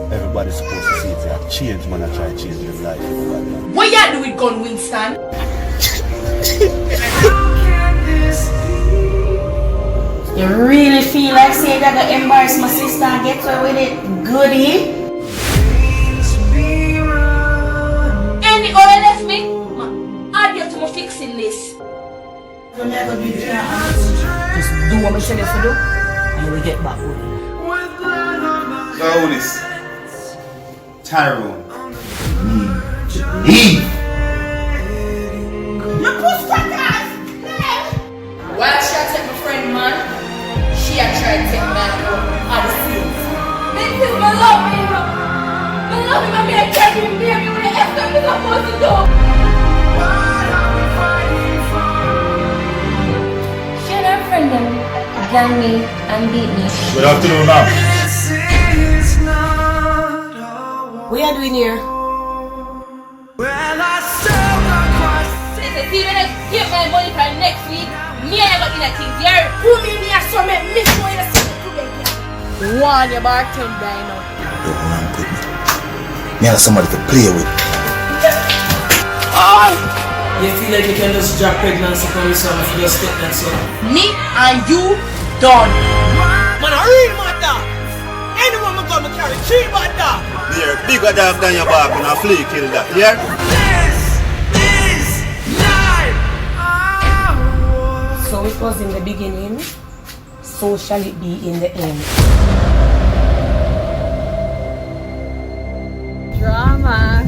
Everybody's supposed to see it. I change, man. I try to change their life. Everybody. What you do with gun, Winston? You really feel like saying that I embarrass my sister and get away with it? Goody. Any other left me? Add you to my fixing list. Just do what I said you to do and you will get back with it. Go this. Tyrone. You push that ass! While she a take my friend, man, she a try to take my out of scenes. This is my love, baby. My love him and me, I can't even bear me when the F them is supposed to do. She and her friend them gang me and beat me. Good afternoon, ma'am. What are you doing here? Listen, see when I get my money for next week, me and I got in a thing here. Who me me a so make me show you see the baby? One, your bartender, you know. Don't run with me. Me have somebody to play with. You feel like you can just drop pregnancy from yourself if you just take that so? Me and you done. Man, I read my dog. Anyone will come and carry 3 bad dog. You're bigger dog than your bark and a flea kill that, yeah? So it was in the beginning, so shall it be in the end. Drama.